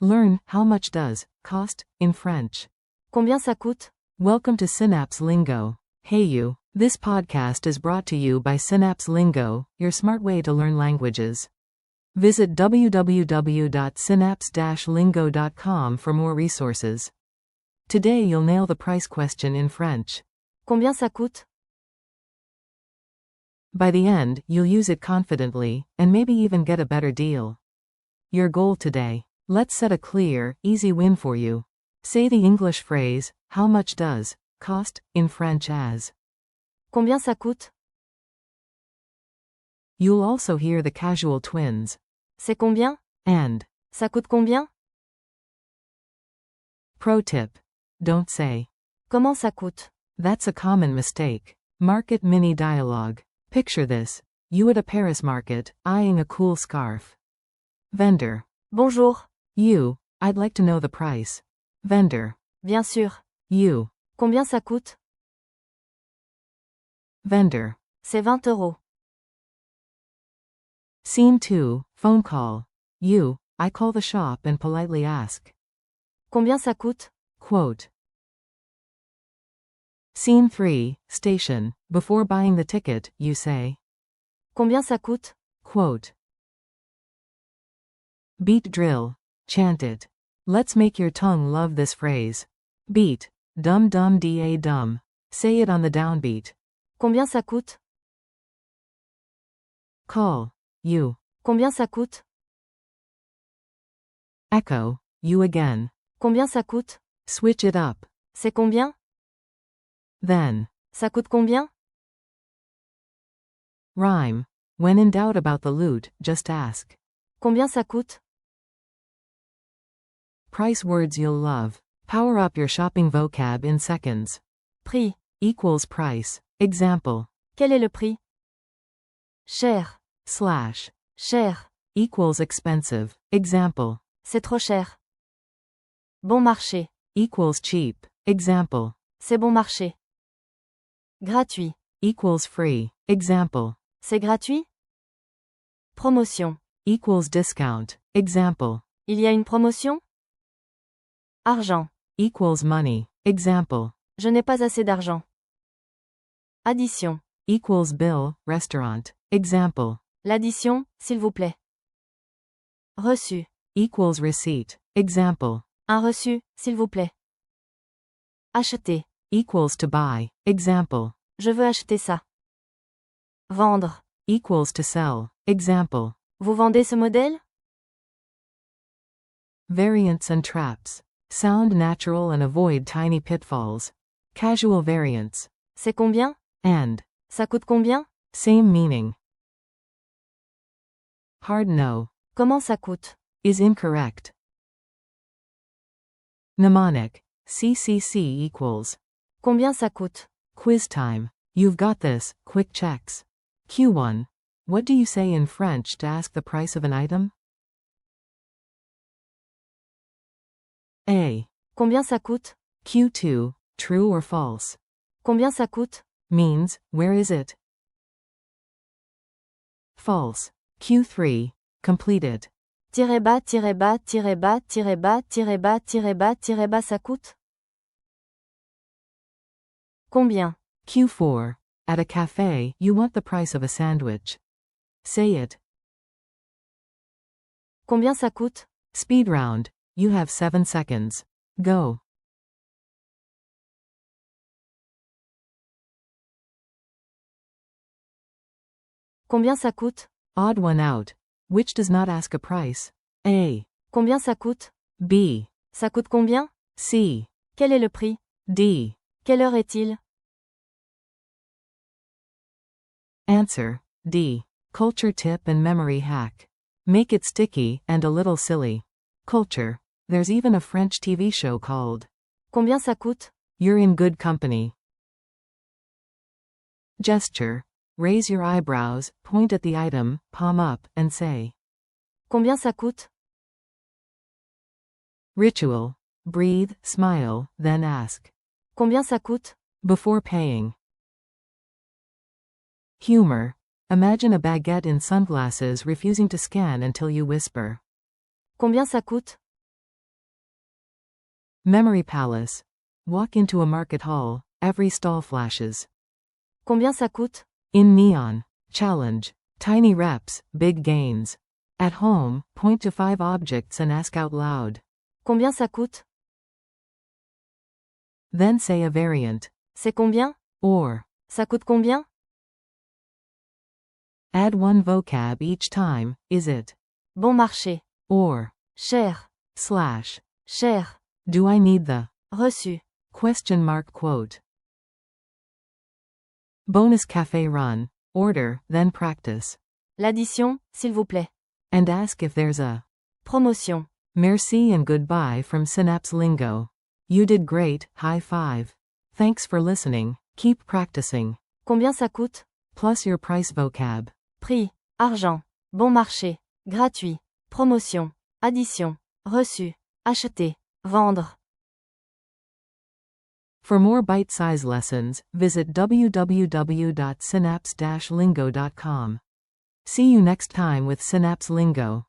Learn how much does cost in French. Combien ça coûte? Welcome to Synapse Lingo. Hey you. This podcast is brought to you by Synapse Lingo, your smart way to learn languages. Visit www.synapse-lingo.com for more resources. Today you'll nail the price question in French. Combien ça coûte? By the end, you'll use it confidently, and maybe even get a better deal. Your goal today. Let's set a clear, easy win for you. Say the English phrase, how much does cost in French as. Combien ça coûte? You'll also hear the casual twins. C'est combien? And. Ça coûte combien? Pro tip. Don't say. Comment ça coûte? That's a common mistake. Market mini dialogue. Picture this. You at a Paris market, eyeing a cool scarf. Vendor. Bonjour. You. I'd like to know the price. Vendor. Bien sûr. You. Combien ça coûte? Vendor. C'est 20 €. Scene 2, phone call. You. I call the shop and politely ask. Combien ça coûte? Quote. Scene 3, station. Before buying the ticket, you say. Combien ça coûte? Quote. Beat drill. Chant it. Let's make your tongue love this phrase. Beat. Dum dum da dum. Say it on the downbeat. Combien ça coûte? Call. You. Combien ça coûte? Echo. You again. Combien ça coûte? Switch it up. C'est combien? Then. Ça coûte combien? Rhyme. When in doubt about the loot, just ask. Combien ça coûte? Price words you'll love. Power up your shopping vocab in seconds. Prix. Equals price. Example. Quel est le prix? Cher. Slash. Cher. Equals expensive. Example. C'est trop cher. Bon marché. Equals cheap. Example. C'est bon marché. Gratuit. Equals free. Example. C'est gratuit? Promotion. Equals discount. Example. Il y a une promotion? Argent. Equals money. Example. Je n'ai pas assez d'argent. Addition. Equals bill, restaurant. Example. L'addition, s'il vous plaît. Reçu. Equals receipt. Example. Un reçu, s'il vous plaît. Acheter. Equals to buy. Example. Je veux acheter ça. Vendre. Equals to sell. Example. Vous vendez ce modèle? Variants and traps. Sound natural and avoid tiny pitfalls. Casual variants. C'est combien? And. Ça coûte combien? Same meaning. Hard no. Comment ça coûte? Is incorrect. Mnemonic. CCC equals. Combien ça coûte? Quiz time. You've got this. Quick checks. Q1. What do you say in French to ask the price of an item? A. Combien ça coûte? Q2. True or false? Combien ça coûte? Means, where is it? False. Q3. Completed. Tirez bas, tirez bas, tirez bas, tirez bas, tirez bas, tirez bas, tirez bas, ça coûte? Combien? Q4. At a cafe, you want the price of a sandwich. Say it. Combien ça coûte? Speed round. You have 7 seconds. Go. Combien ça coûte? Odd one out. Which does not ask a price? A. Combien ça coûte? B. Ça coûte combien? C. Quel est le prix? D. Quelle heure est-il? Answer. D. Culture tip and memory hack. Make it sticky and a little silly. Culture. There's even a French TV show called. Combien ça coûte? You're in good company. Gesture. Raise your eyebrows, point at the item, palm up, and say. Combien ça coûte? Ritual. Breathe, smile, then ask. Combien ça coûte? Before paying. Humor. Imagine a baguette in sunglasses refusing to scan until you whisper. Combien ça coûte? Memory palace. Walk into a market hall, every stall flashes. Combien ça coûte? In neon. Challenge. Tiny reps, big gains. At home, point to 5 objects and ask out loud. Combien ça coûte? Then say a variant. C'est combien? Or. Ça coûte combien? Add 1 vocab each time, is it? Bon marché. Or. Cher. Slash. Cher. Do I need the? Reçu. Question mark quote. Bonus cafe run. Order, then practice. L'addition, s'il vous plaît. And ask if there's a Promotion. merci and goodbye from Synapse Lingo. You did great, high five. Thanks for listening, keep practicing. Combien ça coûte? Plus your price vocab. Prix. Argent. Bon marché. Gratuit. Promotion. Addition. Reçu. Acheter. Vendre. For more bite-sized lessons, visit www.synapse-lingo.com. See you next time with Synapse Lingo.